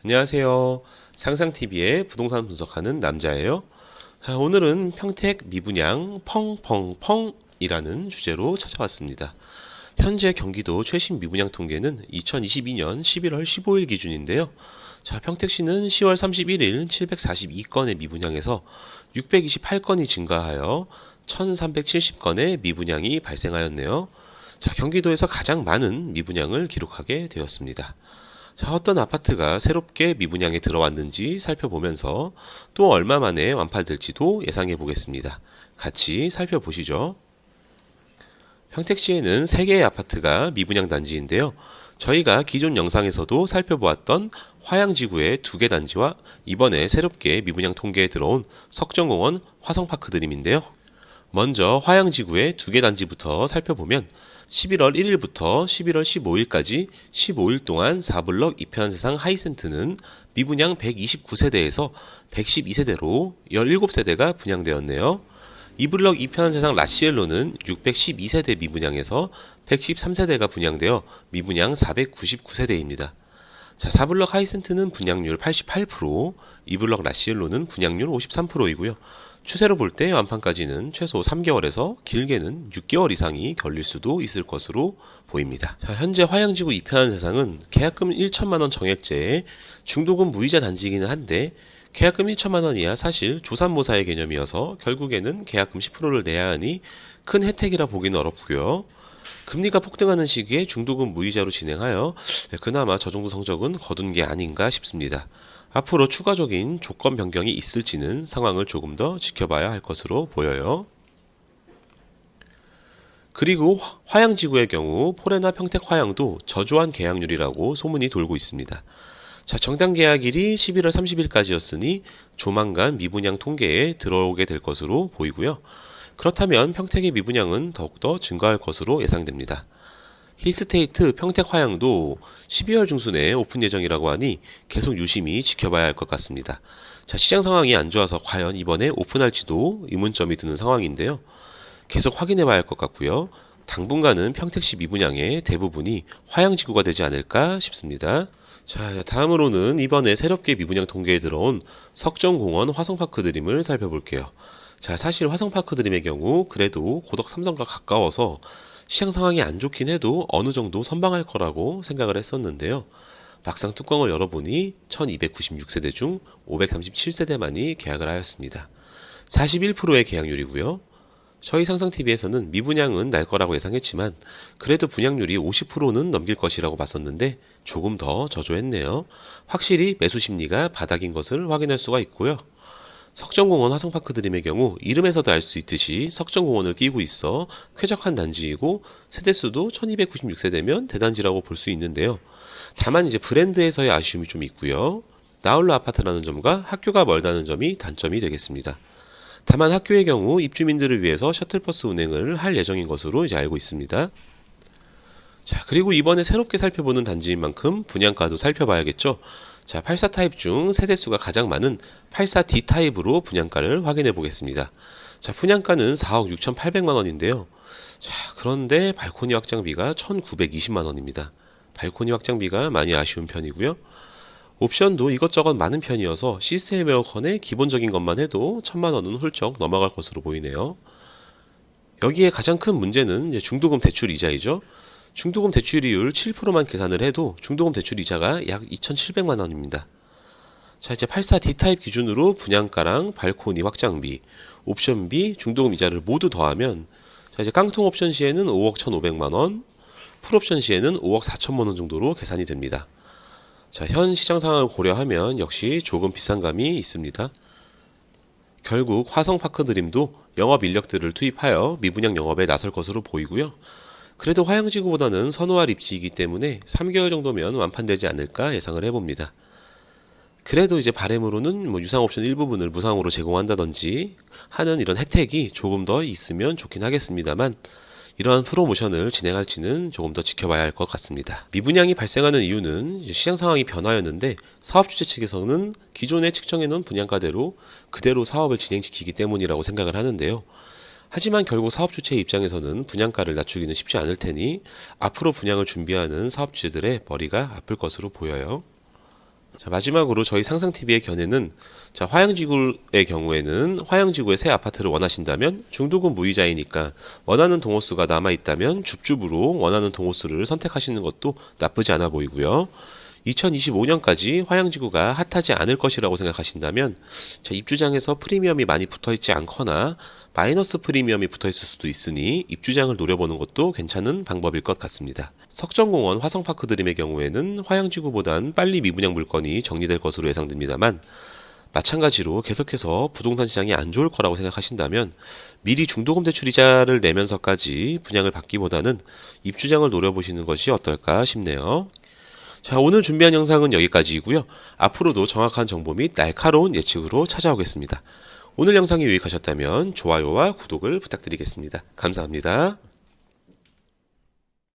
안녕하세요. 상상TV의 부동산 분석하는 남자예요. 오늘은 평택 미분양 펑펑펑이라는 주제로 찾아왔습니다. 현재 경기도 최신 미분양 통계는 2022년 11월 15일 기준인데요. 평택시는 10월 31일 742건의 미분양에서 628건이 증가하여 1370건의 미분양이 발생하였네요. 경기도에서 가장 많은 미분양을 기록하게 되었습니다. 어떤 아파트가 새롭게 미분양에 들어왔는지 살펴보면서 또 얼마 만에 완판될지도 예상해 보겠습니다. 같이 살펴보시죠. 평택시에는 3개의 아파트가 미분양 단지인데요. 저희가 기존 영상에서도 살펴보았던 화양지구의 2개 단지와 이번에 새롭게 미분양 통계에 들어온 석정공원 화성파크드림인데요. 먼저 화양지구의 2개 단지부터 살펴보면 11월 1일부터 11월 15일까지 15일 동안 4블럭 이편세상 하이센트는 미분양 129세대에서 112세대로 17세대가 분양되었네요. 2블럭 이편세상 라시엘로는 612세대 미분양에서 113세대가 분양되어 미분양 499세대입니다. 4블럭 하이센트는 분양률 88%, 2블럭 라시엘로는 분양률 53%이고요. 추세로 볼 때 완판까지는 최소 3개월에서 길게는 6개월 이상이 걸릴 수도 있을 것으로 보입니다. 현재 화양지구 이편한 세상은 계약금 1천만원 정액제에 중도금 무이자 단지이기는 한데 계약금 1천만 원이야 사실 조삼모사의 개념이어서 결국에는 계약금 10%를 내야 하니 큰 혜택이라 보기는 어렵고요. 금리가 폭등하는 시기에 중도금 무이자로 진행하여 그나마 저 정도 성적은 거둔 게 아닌가 싶습니다. 앞으로 추가적인 조건 변경이 있을지는 상황을 조금 더 지켜봐야 할 것으로 보여요. 그리고 화양지구의 경우 포레나 평택 화양도 저조한 계약률이라고 소문이 돌고 있습니다. 정당 계약일이 11월 30일까지였으니 조만간 미분양 통계에 들어오게 될 것으로 보이고요. 그렇다면 평택의 미분양은 더욱더 증가할 것으로 예상됩니다. 힐스테이트 평택 화양도 12월 중순에 오픈 예정이라고 하니 계속 유심히 지켜봐야 할 것 같습니다. 시장 상황이 안 좋아서 과연 이번에 오픈할지도 의문점이 드는 상황인데요. 계속 확인해 봐야 할 것 같고요. 당분간은 평택시 미분양의 대부분이 화양지구가 되지 않을까 싶습니다. 다음으로는 이번에 새롭게 미분양 통계에 들어온 석정공원 화성파크드림을 살펴볼게요. 사실 화성파크드림의 경우 그래도 고덕 삼성과 가까워서 시장 상황이 안 좋긴 해도 어느 정도 선방할 거라고 생각을 했었는데요. 막상 뚜껑을 열어보니 1296세대 중 537세대만이 계약을 하였습니다. 41%의 계약률이고요. 저희 상상TV에서는 미분양은 날 거라고 예상했지만 그래도 분양률이 50%는 넘길 것이라고 봤었는데 조금 더 저조했네요. 확실히 매수 심리가 바닥인 것을 확인할 수가 있고요. 석정공원 화성파크드림의 경우 이름에서도 알 수 있듯이 석정공원을 끼고 있어 쾌적한 단지이고 세대수도 1296세대면 대단지라고 볼 수 있는데요. 다만 이제 브랜드에서의 아쉬움이 좀 있고요. 나홀로 아파트라는 점과 학교가 멀다는 점이 단점이 되겠습니다. 다만 학교의 경우 입주민들을 위해서 셔틀버스 운행을 할 예정인 것으로 이제 알고 있습니다. 그리고 이번에 새롭게 살펴보는 단지인 만큼 분양가도 살펴봐야겠죠. 84 타입 중 세대수가 가장 많은 84D 타입으로 분양가를 확인해 보겠습니다. 분양가는 4억 6,800만 원인데요. 그런데 발코니 확장비가 1,920만 원입니다. 발코니 확장비가 많이 아쉬운 편이고요. 옵션도 이것저것 많은 편이어서 시스템 에어컨의 기본적인 것만 해도 1,000만 원은 훌쩍 넘어갈 것으로 보이네요. 여기에 가장 큰 문제는 이제 중도금 대출 이자이죠. 중도금 대출이율 7%만 계산을 해도 중도금 대출 이자가 약 2,700만 원입니다. 이제 84D 타입 기준으로 분양가랑 발코니 확장비, 옵션비, 중도금 이자를 모두 더하면 이제 깡통 옵션 시에는 5억 1,500만 원, 풀옵션 시에는 5억 4천만 원 정도로 계산이 됩니다. 현 시장 상황을 고려하면 역시 조금 비싼 감이 있습니다. 결국 화성파크드림도 영업 인력들을 투입하여 미분양 영업에 나설 것으로 보이고요. 그래도 화양지구보다는 선호할 입지이기 때문에 3개월 정도면 완판되지 않을까 예상을 해봅니다. 그래도 이제 바람으로는 유상 옵션 일부분을 무상으로 제공한다든지 하는 이런 혜택이 조금 더 있으면 좋긴 하겠습니다만 이러한 프로모션을 진행할지는 조금 더 지켜봐야 할 것 같습니다. 미분양이 발생하는 이유는 시장 상황이 변화였는데 사업주체 측에서는 기존에 측정해놓은 분양가대로 그대로 사업을 진행시키기 때문이라고 생각을 하는데요. 하지만 결국 사업주체 입장에서는 분양가를 낮추기는 쉽지 않을 테니 앞으로 분양을 준비하는 사업주들의 머리가 아플 것으로 보여요. 자, 마지막으로 저희 상상TV의 견해는 자, 화양지구의 경우에는 화양지구의 새 아파트를 원하신다면 중도금 무이자이니까 원하는 동호수가 남아있다면 줍줍으로 원하는 동호수를 선택하시는 것도 나쁘지 않아 보이고요. 2025년까지 화양지구가 핫하지 않을 것이라고 생각하신다면 자, 입주장에서 프리미엄이 많이 붙어있지 않거나 마이너스 프리미엄이 붙어있을 수도 있으니 입주장을 노려보는 것도 괜찮은 방법일 것 같습니다. 석정공원 화성파크드림의 경우에는 화양지구보단 빨리 미분양 물건이 정리될 것으로 예상됩니다만 마찬가지로 계속해서 부동산 시장이 안 좋을 거라고 생각하신다면 미리 중도금 대출 이자를 내면서까지 분양을 받기보다는 입주장을 노려보시는 것이 어떨까 싶네요. 자, 오늘 준비한 영상은 여기까지이고요. 앞으로도 정확한 정보 및 날카로운 예측으로 찾아오겠습니다. 오늘 영상이 유익하셨다면 좋아요와 구독을 부탁드리겠습니다. 감사합니다.